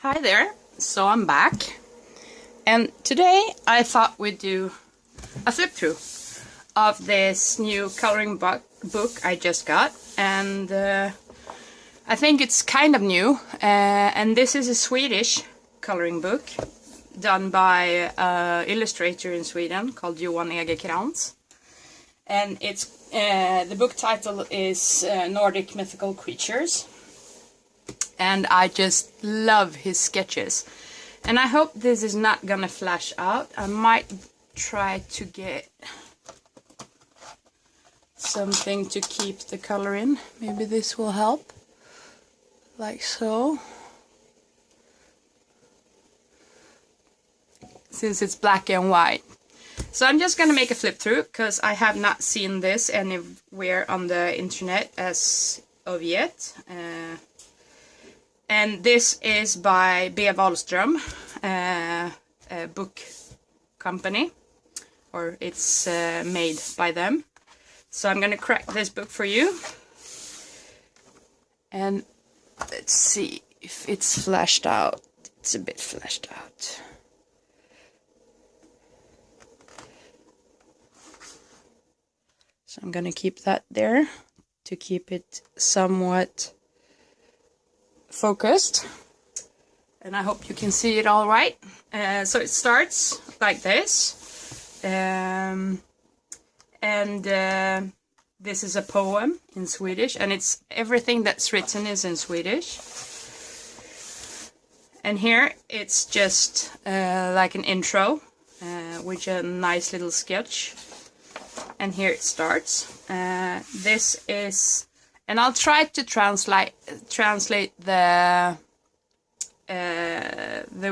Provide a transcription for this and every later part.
Hi there, so I'm back, and today I thought we'd do a flip through of this new coloring book I just got, and I think it's kind of new, and this is a Swedish coloring book done by an illustrator in Sweden called Johan Egerkrans, and it's the book title is Nordic Mythical Creatures. And I just love his sketches. And I hope this is not gonna flash out. I might try to get something to keep the color in. Maybe this will help. Like so. Since it's black and white. So I'm just gonna make a flip through, because I have not seen this anywhere on the internet as of yet. And this is by B. Wahlström, a book company, or it's made by them. So I'm gonna crack this book for you. And let's see if it's flashed out. It's a bit flashed out. So I'm gonna keep that there to keep it somewhat focused, and I hope you can see it all right. So it starts like this, and this is a poem in Swedish, and it's everything that's written is in Swedish. And here it's just like an intro with a nice little sketch, and here it starts. This is, and I'll try to translate the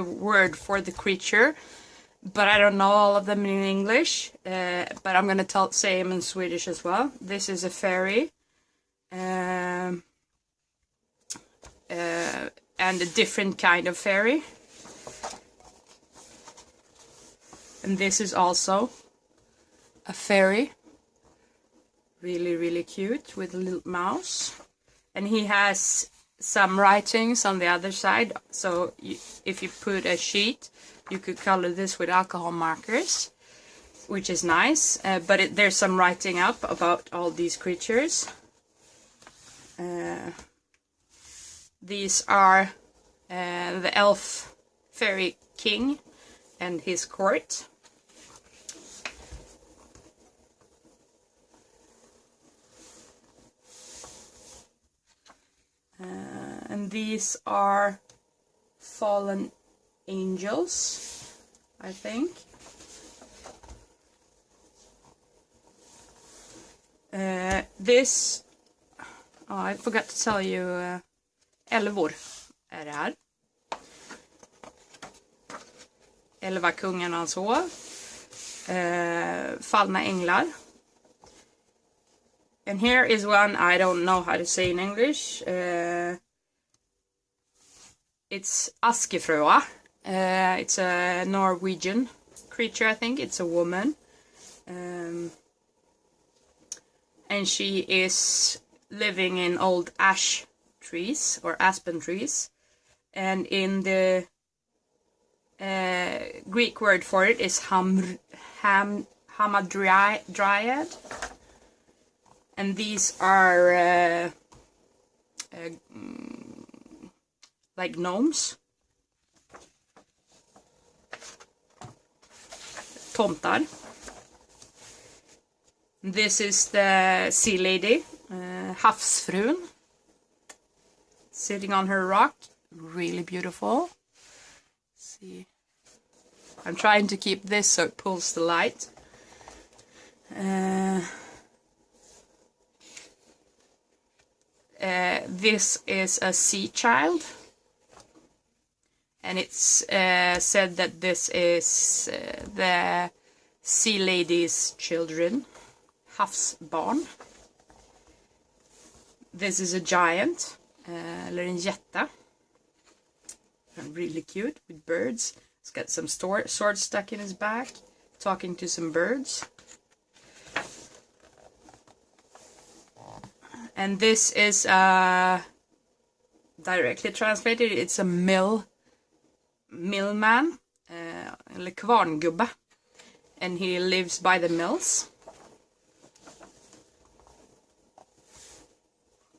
word for the creature, but I don't know all of them in English. But I'm gonna say them in Swedish as well. This is a fairy, and a different kind of fairy. And this is also a fairy. Really, really cute, with a little mouse. And he has some writings on the other side. So if you put a sheet, you could color this with alcohol markers, which is nice. But there's some writing up about all these creatures. These are the elf fairy king and his court. And these are fallen angels, I think. I forgot to tell you, älvor är det här. Älvakungen han sov. Fallna änglar. And here is one I don't know how to say in English. It's Askefrøa. It's a Norwegian creature, I think. It's a woman. And she is living in old ash trees, or aspen trees. And in the Greek word for it is hamadryad. And these are like gnomes. Tomtar. This is the sea lady, havsfrun, sitting on her rock. Really beautiful. Let's see. I'm trying to keep this so it pulls the light. This is a sea child, and it's said that this is the sea lady's children, havsbarn. This is a giant, eller en jätta, really cute with birds. It's got some sword stuck in his back, talking to some birds. And this is directly translated, it's a mill millman, eller kvarngubbe, and he lives by the mills.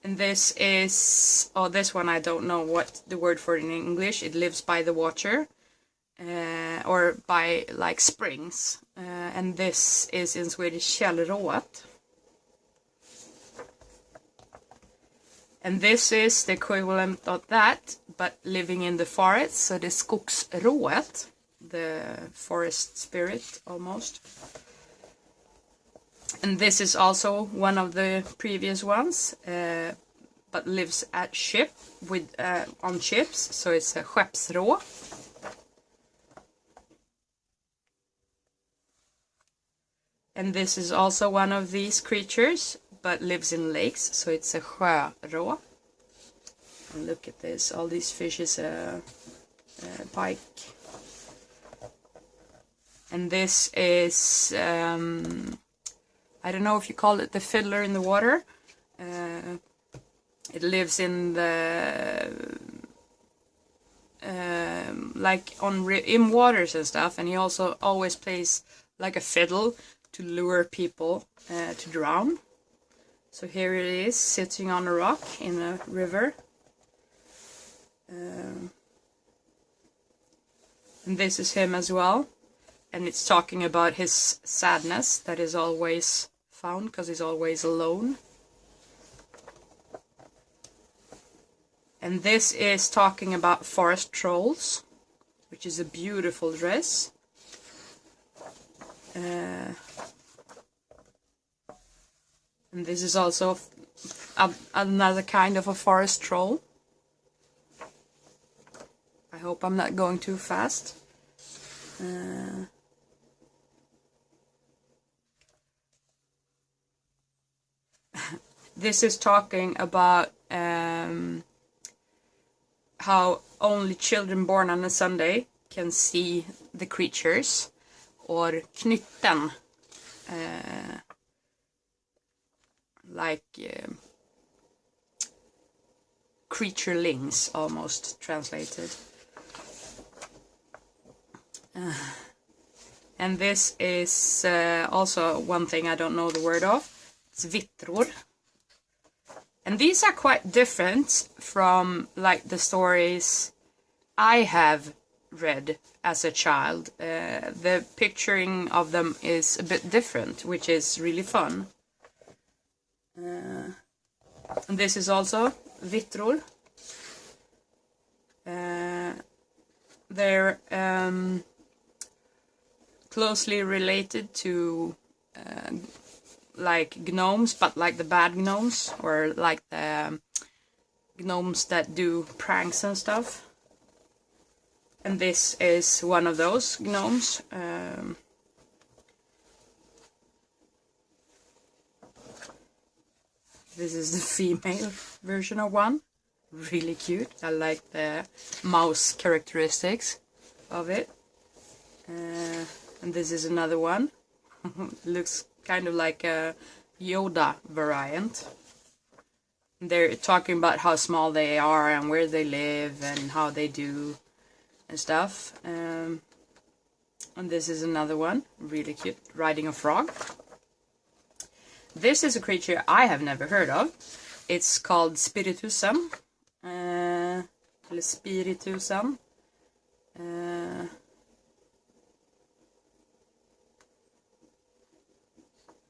And this is, oh, this one I don't know what the word for it in English. It lives by the water, or by like springs, and this is in Swedish källrået. And this is the equivalent of that, but living in the forest, so the skogsrået, the forest spirit almost. And this is also one of the previous ones, but lives at ship with on ships, so it's a skeppsrå. And this is also one of these creatures, but lives in lakes, so it's a sjörå. And look at this, all these fishes, pike. And this is, I don't know if you call it the fiddler in the water. It lives in the, like in waters and stuff, and he also always plays like a fiddle to lure people to drown. So here it is, sitting on a rock in a river. And this is him as well. And it's talking about his sadness that is always found, because he's always alone. And this is talking about forest trolls, which is a beautiful dress. And this is also another kind of a forest troll. I hope I'm not going too fast. This is talking about how only children born on a Sunday can see the creatures, or knytten, like creaturelings, almost translated. And this is also one thing I don't know the word of. It's vittror. And these are quite different from like the stories I have read as a child. The picturing of them is a bit different, which is really fun. And this is also vittror. They're closely related to like gnomes, but like the bad gnomes, or like the gnomes that do pranks and stuff. And this is one of those gnomes. This is the female version of one. Really cute. I like the mouse characteristics of it. And this is another one. Looks kind of like a Yoda variant. They're talking about how small they are and where they live and how they do and stuff. And this is another one, really cute, riding a frog. This is a creature I have never heard of. It's called Spiritusen, or Spiritusen.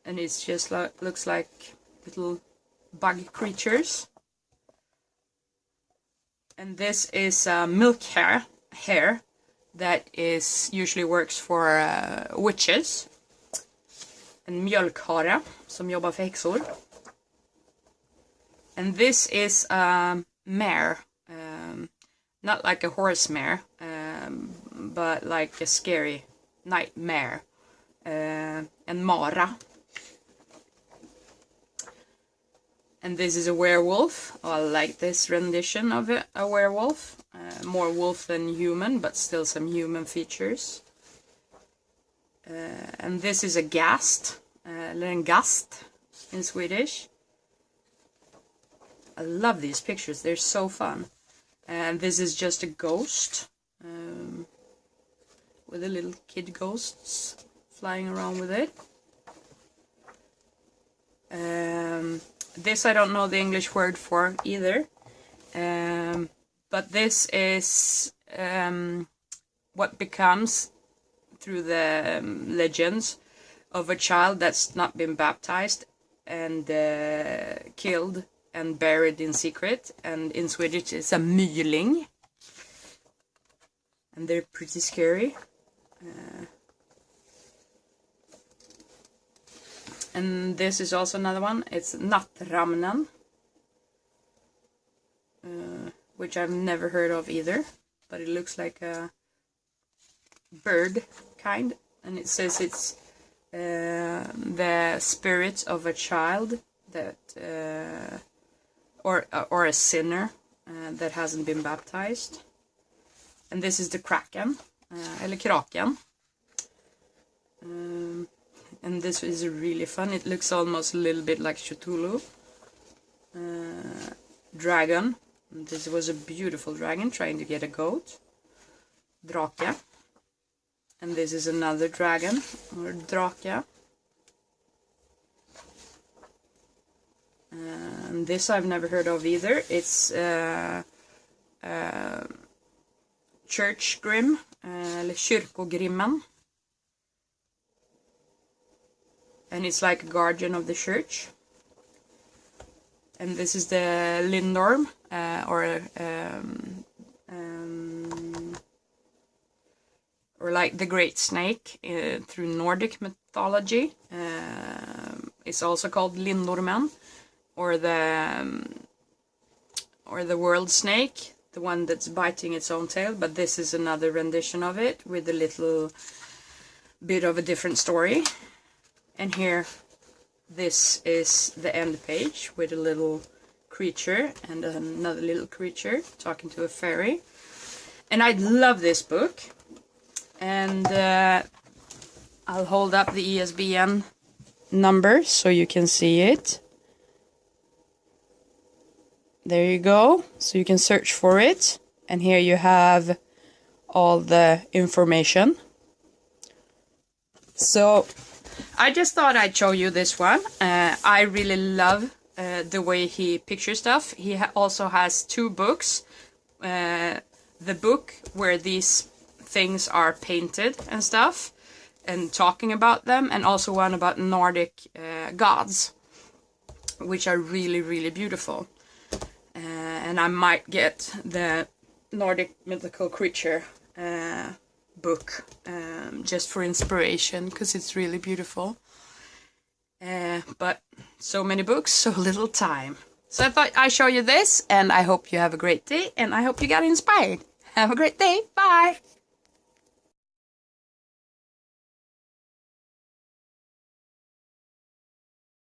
And it's just like, looks like little bug creatures. And this is milk hare that is usually works for witches. En mjölkhare som jobbar för häxor. And this is a mare, not like a horse mare, but like a scary nightmare, and mara. And this is a werewolf. Oh, I like this rendition of it, a werewolf. More wolf than human, but still some human features. And this is a gast, eller en gast in Swedish. I love these pictures, they're so fun. And this is just a ghost. And with the little kid ghosts flying around with it. This I don't know the English word for either, but this is what becomes through the legends of a child that's not been baptized and killed and buried in secret, and in Swedish it's a myling, and they're pretty scary. And this is also another one. It's Nattramnen, which I've never heard of either, but it looks like a bird kind, and it says it's the spirit of a child that or a sinner that hasn't been baptized. And this is the Kraken, eller Kraken. And this is really fun. It looks almost a little bit like Cthulhu. Dragon. And this was a beautiful dragon trying to get a goat. Drake. And this is another dragon, or drake. And this I've never heard of either. It's Church Grim, eller Kyrkogrimmen. And it's like a guardian of the church. And this is the Lindorm, or like the great snake through Nordic mythology. It's also called Lindormen, or the world snake, the one that's biting its own tail. But this is another rendition of it with a little bit of a different story. And here, this is the end page with a little creature and another little creature talking to a fairy. And I love this book. And I'll hold up the ISBN number so you can see it. There you go. So you can search for it. And here you have all the information. So I just thought I'd show you this one. I really love the way he pictures stuff. He also has two books. The book where these things are painted and stuff, and talking about them, and also one about Nordic gods, which are really, really beautiful. And I might get the Nordic mythical creature book just for inspiration, because it's really beautiful. But so many books, so little time. So I thought I'd show you this, and I hope you have a great day, and I hope you got inspired. Have a great day. Bye!